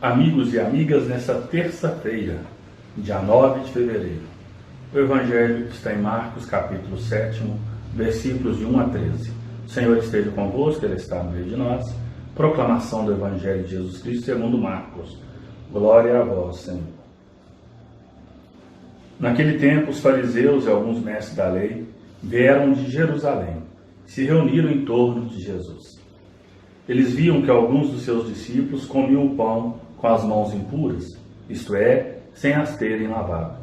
Amigos e amigas, nessa terça-feira, dia 9 de fevereiro, o Evangelho está em Marcos, capítulo 7, versículos de 1 a 13. O Senhor esteja convosco, Ele está no meio de nós. Proclamação do Evangelho de Jesus Cristo segundo Marcos. Glória a vós, Senhor. Naquele tempo, os fariseus e alguns mestres da lei vieram de Jerusalém e se reuniram em torno de Jesus. Eles viam que alguns dos seus discípulos comiam o pão com as mãos impuras, isto é, sem as terem lavado.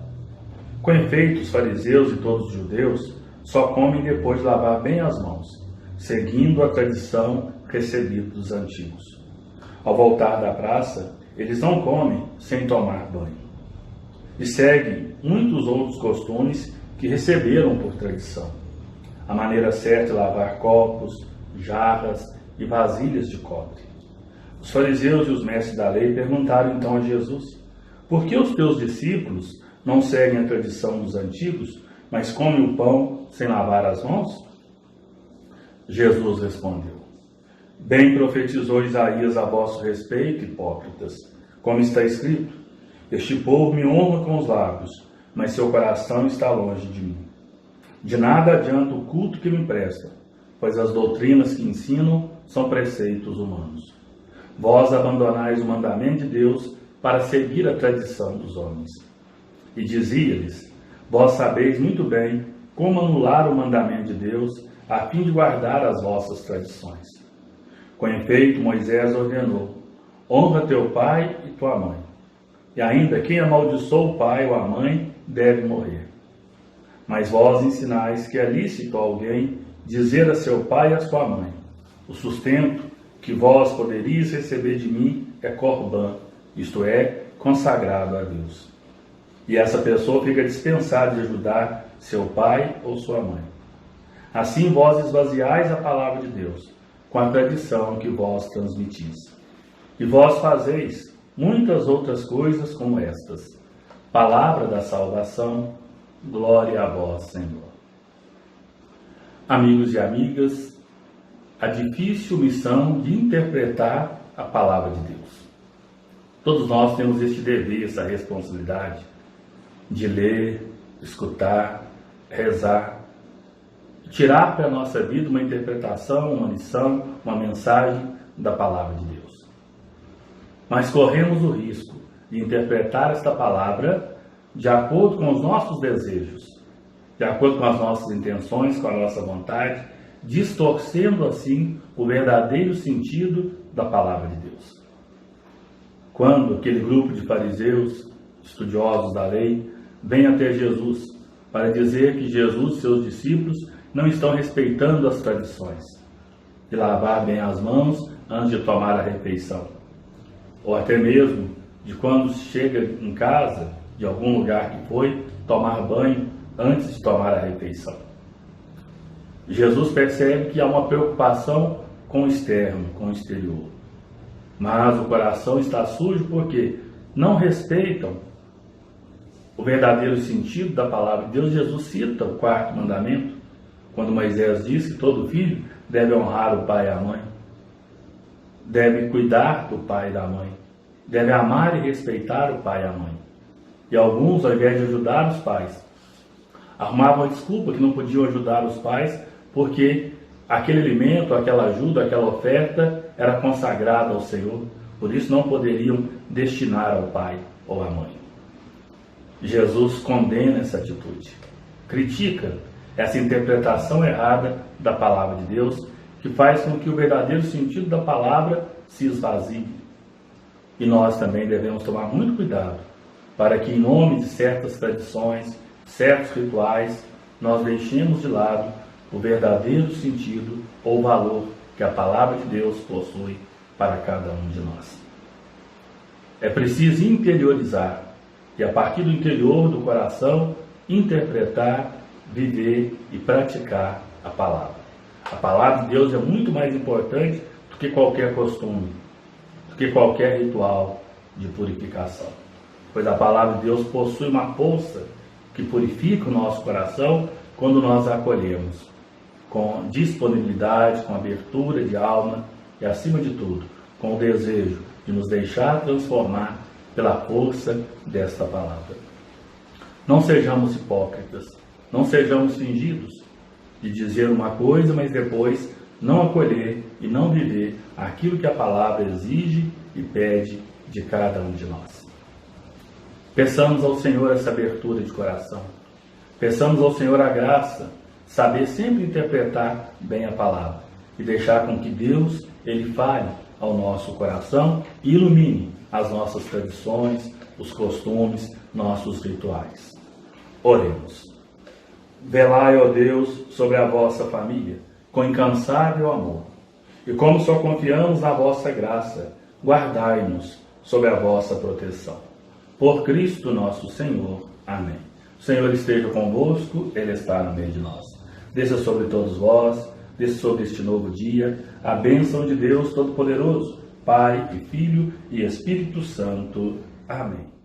Com efeito, os fariseus e todos os judeus só comem depois de lavar bem as mãos, seguindo a tradição recebida dos antigos. Ao voltar da praça, eles não comem sem tomar banho. E seguem muitos outros costumes que receberam por tradição. A maneira certa de lavar copos, jarras e vasilhas de cobre. Os fariseus e os mestres da lei perguntaram então a Jesus: por que os teus discípulos não seguem a tradição dos antigos, mas comem o pão sem lavar as mãos? Jesus respondeu: bem profetizou Isaías a vosso respeito, hipócritas, como está escrito: este povo me honra com os lábios, mas seu coração está longe de mim. De nada adianta o culto que me prestam, pois as doutrinas que ensinam são preceitos humanos. Vós abandonais o mandamento de Deus para seguir a tradição dos homens. E dizia-lhes: vós sabeis muito bem como anular o mandamento de Deus, a fim de guardar as vossas tradições. Com efeito, Moisés ordenou: honra teu pai e tua mãe. E ainda quem amaldiçoou o pai ou a mãe deve morrer. Mas vós ensinais que é lícito a alguém dizer a seu pai e a sua mãe: o sustento que vós poderíeis receber de mim é corbã, isto é, consagrado a Deus. E essa pessoa fica dispensada de ajudar seu pai ou sua mãe. Assim vós esvaziais a palavra de Deus, com a tradição que vós transmitis. E vós fazeis muitas outras coisas como estas. Palavra da salvação, glória a vós, Senhor. Amigos e amigas, a difícil missão de interpretar a palavra de Deus. Todos nós temos este dever, essa responsabilidade de ler, escutar, rezar, tirar para a nossa vida uma interpretação, uma lição, uma mensagem da palavra de Deus. Mas corremos o risco de interpretar esta palavra de acordo com os nossos desejos, de acordo com as nossas intenções, com a nossa vontade, distorcendo assim o verdadeiro sentido da palavra de Deus. Quando aquele grupo de fariseus, estudiosos da lei, vem até Jesus para dizer que Jesus e seus discípulos não estão respeitando as tradições de lavar bem as mãos antes de tomar a refeição, ou até mesmo de quando chega em casa, de algum lugar que foi, tomar banho antes de tomar a refeição. Jesus percebe que há uma preocupação com o externo, com o exterior. Mas o coração está sujo porque não respeitam o verdadeiro sentido da palavra de Deus. Jesus cita o 4º mandamento, quando Moisés diz que todo filho deve honrar o pai e a mãe, deve cuidar do pai e da mãe, deve amar e respeitar o pai e a mãe. E alguns, ao invés de ajudar os pais, arrumavam a desculpa que não podiam ajudar os pais porque aquele alimento, aquela ajuda, aquela oferta era consagrada ao Senhor, por isso não poderiam destinar ao pai ou à mãe. Jesus condena essa atitude, critica essa interpretação errada da palavra de Deus, que faz com que o verdadeiro sentido da palavra se esvazie. E nós também devemos tomar muito cuidado para que, em nome de certas tradições, certos rituais, nós deixemos de lado o verdadeiro sentido ou valor que a palavra de Deus possui para cada um de nós. É preciso interiorizar e, a partir do interior do coração, interpretar, viver e praticar a palavra. A palavra de Deus é muito mais importante do que qualquer costume, do que qualquer ritual de purificação. Pois a palavra de Deus possui uma força que purifica o nosso coração quando nós a acolhemos com disponibilidade, com abertura de alma e, acima de tudo, com o desejo de nos deixar transformar pela força desta palavra. Não sejamos hipócritas, não sejamos fingidos de dizer uma coisa, mas depois não acolher e não viver aquilo que a palavra exige e pede de cada um de nós. Peçamos ao Senhor essa abertura de coração. Peçamos ao Senhor a graça, saber sempre interpretar bem a palavra e deixar com que Deus, Ele fale ao nosso coração e ilumine as nossas tradições, os costumes, nossos rituais. Oremos. Velai, ó Deus, sobre a vossa família, com incansável amor. E como só confiamos na vossa graça, guardai-nos sob a vossa proteção. Por Cristo nosso Senhor. Amém. O Senhor esteja convosco, Ele está no meio de nós. Desça sobre todos vós, desça sobre este novo dia, a bênção de Deus Todo-Poderoso, Pai e Filho e Espírito Santo. Amém.